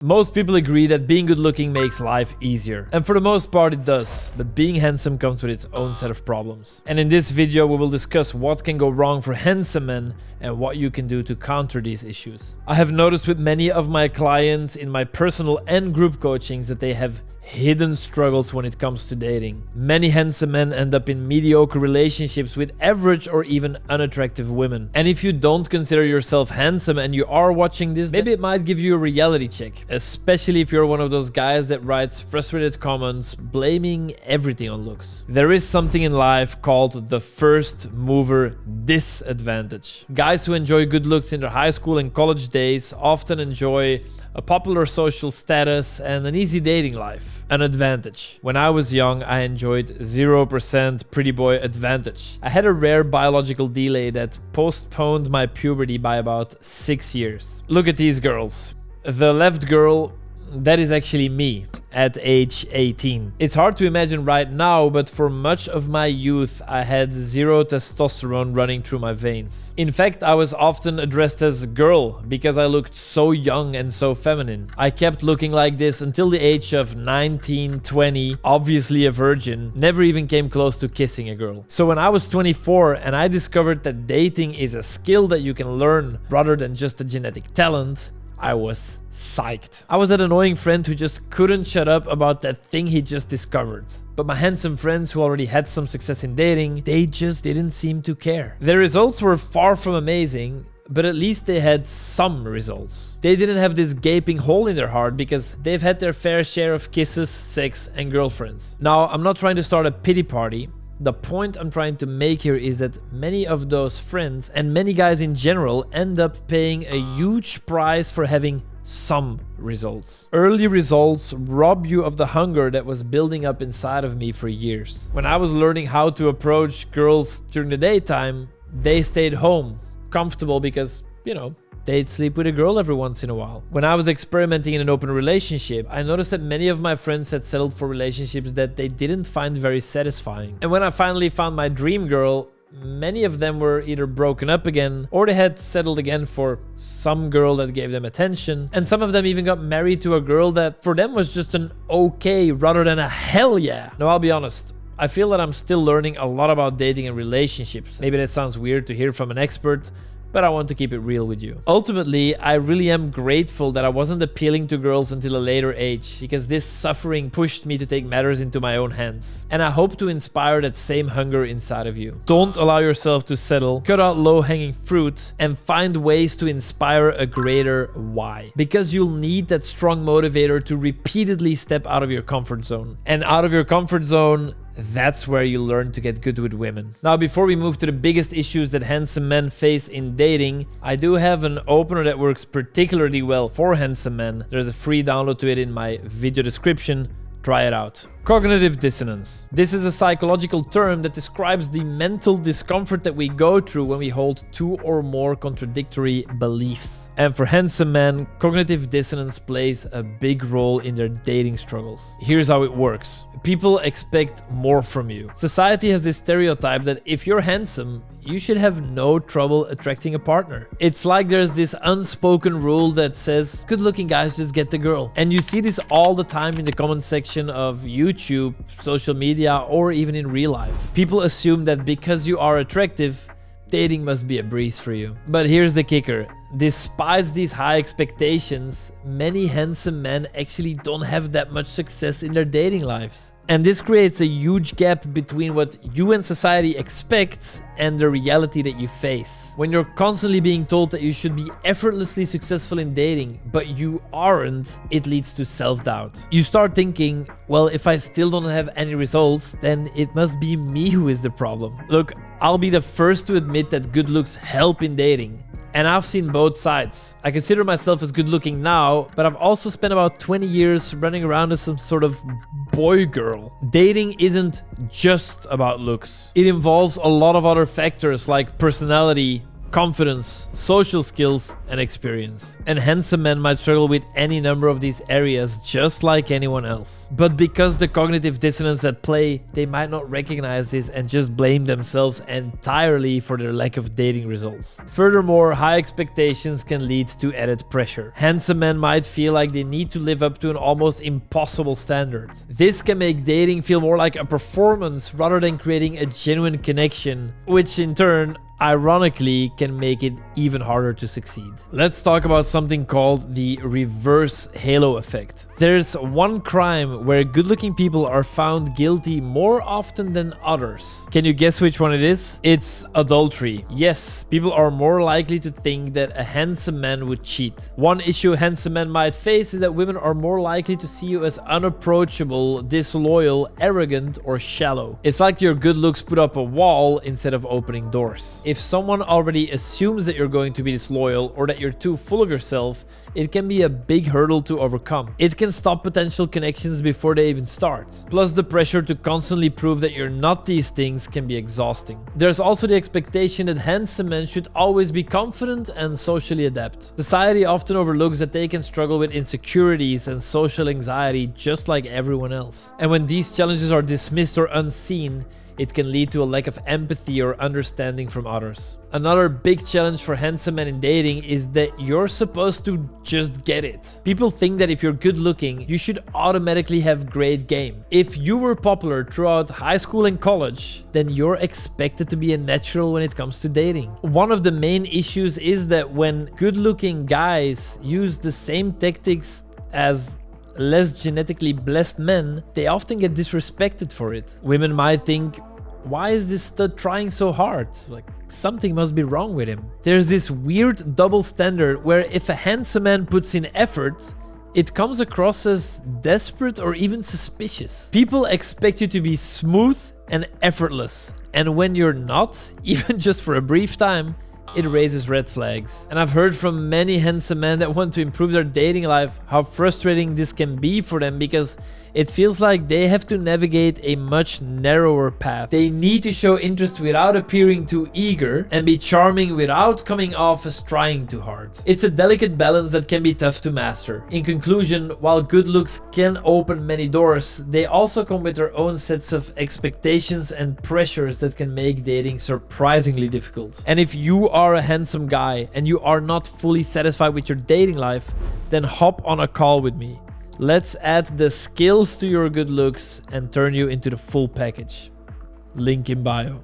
Most people agree that being good looking makes life easier. And for the most part it does, but being handsome comes with its own set of problems. And in this video we will discuss what can go wrong for handsome men and what you can do to counter these issues. I have noticed with many of my clients in my personal and group coachings that they have hidden struggles when it comes to dating. Many handsome men end up in mediocre relationships with average or even unattractive women. And if you don't consider yourself handsome and you are watching this, maybe it might give you a reality check, especially if you're one of those guys that writes frustrated comments blaming everything on looks. There is something in life called the first mover disadvantage. Guys who enjoy good looks in their high school and college days often enjoy a popular social status and an easy dating life. An advantage. When I was young, I enjoyed 0% pretty boy advantage. I had a rare biological delay that postponed my puberty by about 6 years. Look at these girls. The left girl, that is actually me at age 18. It's hard to imagine right now, but for much of my youth, I had zero testosterone running through my veins. In fact, I was often addressed as girl because I looked so young and so feminine. I kept looking like this until the age of 19, 20, obviously a virgin, never even came close to kissing a girl. So when I was 24 and I discovered that dating is a skill that you can learn rather than just a genetic talent, I was psyched. I was that annoying friend who just couldn't shut up about that thing he just discovered. But my handsome friends who already had some success in dating, they just didn't seem to care. Their results were far from amazing, but at least they had some results. They didn't have this gaping hole in their heart because they've had their fair share of kisses, sex, and girlfriends. Now, I'm not trying to start a pity party. The point I'm trying to make here is that many of those friends and many guys in general end up paying a huge price for having some results. Early results rob you of the hunger that was building up inside of me for years. When I was learning how to approach girls during the daytime, they stayed home, comfortable because, you know, they'd sleep with a girl every once in a while. When I was experimenting in an open relationship, I noticed that many of my friends had settled for relationships that they didn't find very satisfying. And when I finally found my dream girl, many of them were either broken up again or they had settled again for some girl that gave them attention. And some of them even got married to a girl that for them was just an okay rather than a hell yeah. Now, I'll be honest. I feel that I'm still learning a lot about dating and relationships. Maybe that sounds weird to hear from an expert, but I want to keep it real with you. Ultimately, I really am grateful that I wasn't appealing to girls until a later age, because this suffering pushed me to take matters into my own hands. And I hope to inspire that same hunger inside of you. Don't allow yourself to settle, cut out low-hanging fruit, and find ways to inspire a greater why. Because you'll need that strong motivator to repeatedly step out of your comfort zone. And out of your comfort zone, that's where you learn to get good with women. Now, before we move to the biggest issues that handsome men face in dating, I do have an opener that works particularly well for handsome men. There's a free download to it in my video description. Try it out. Cognitive dissonance. This is a psychological term that describes the mental discomfort that we go through when we hold two or more contradictory beliefs. And for handsome men, cognitive dissonance plays a big role in their dating struggles. Here's how it works. People expect more from you. Society has this stereotype that if you're handsome, you should have no trouble attracting a partner. It's like there's this unspoken rule that says good-looking guys just get the girl. And you see this all the time in the comment section of YouTube, social media, or even in real life. People assume that because you are attractive, dating must be a breeze for you. But here's the kicker. Despite these high expectations, many handsome men actually don't have that much success in their dating lives. And this creates a huge gap between what you and society expect and the reality that you face. When you're constantly being told that you should be effortlessly successful in dating, but you aren't, it leads to self-doubt. You start thinking, well, if I still don't have any results, then it must be me who is the problem. Look, I'll be the first to admit that good looks help in dating. And I've seen both sides. I consider myself as good looking now, but I've also spent about 20 years running around as some sort of boy girl. Dating isn't just about looks. It involves a lot of other factors like personality, confidence, social skills, and experience. And handsome men might struggle with any number of these areas just like anyone else. But because the cognitive dissonance at play, they might not recognize this and just blame themselves entirely for their lack of dating results. Furthermore, high expectations can lead to added pressure. Handsome men might feel like they need to live up to an almost impossible standard. This can make dating feel more like a performance rather than creating a genuine connection, which in turn ironically can make it even harder to succeed. Let's talk about something called the reverse halo effect. There's one crime where good-looking people are found guilty more often than others. Can you guess which one it is? It's adultery. Yes, people are more likely to think that a handsome man would cheat. One issue handsome men might face is that women are more likely to see you as unapproachable, disloyal, arrogant, or shallow. It's like your good looks put up a wall instead of opening doors. If someone already assumes that you're going to be disloyal or that you're too full of yourself, it can be a big hurdle to overcome. It can stop potential connections before they even start. Plus, the pressure to constantly prove that you're not these things can be exhausting. There's also the expectation that handsome men should always be confident and socially adept. Society often overlooks that they can struggle with insecurities and social anxiety just like everyone else. And when these challenges are dismissed or unseen, it can lead to a lack of empathy or understanding from others. Another big challenge for handsome men in dating is that you're supposed to just get it. People think that if you're good looking, you should automatically have great game. If you were popular throughout high school and college, then you're expected to be a natural when it comes to dating. One of the main issues is that when good looking guys use the same tactics as less genetically blessed men, they often get disrespected for it. Women might think, why is this stud trying so hard? Like, something must be wrong with him. There's this weird double standard where if a handsome man puts in effort, it comes across as desperate or even suspicious. People expect you to be smooth and effortless, and when you're not, even just for a brief time, it raises red flags. And I've heard from many handsome men that want to improve their dating life how frustrating this can be for them, because it feels like they have to navigate a much narrower path. They need to show interest without appearing too eager and be charming without coming off as trying too hard. It's a delicate balance that can be tough to master. In conclusion, while good looks can open many doors, they also come with their own sets of expectations and pressures that can make dating surprisingly difficult. And if you are a handsome guy and you are not fully satisfied with your dating life, then hop on a call with me. Let's add the skills to your good looks and turn you into the full package. Link in bio.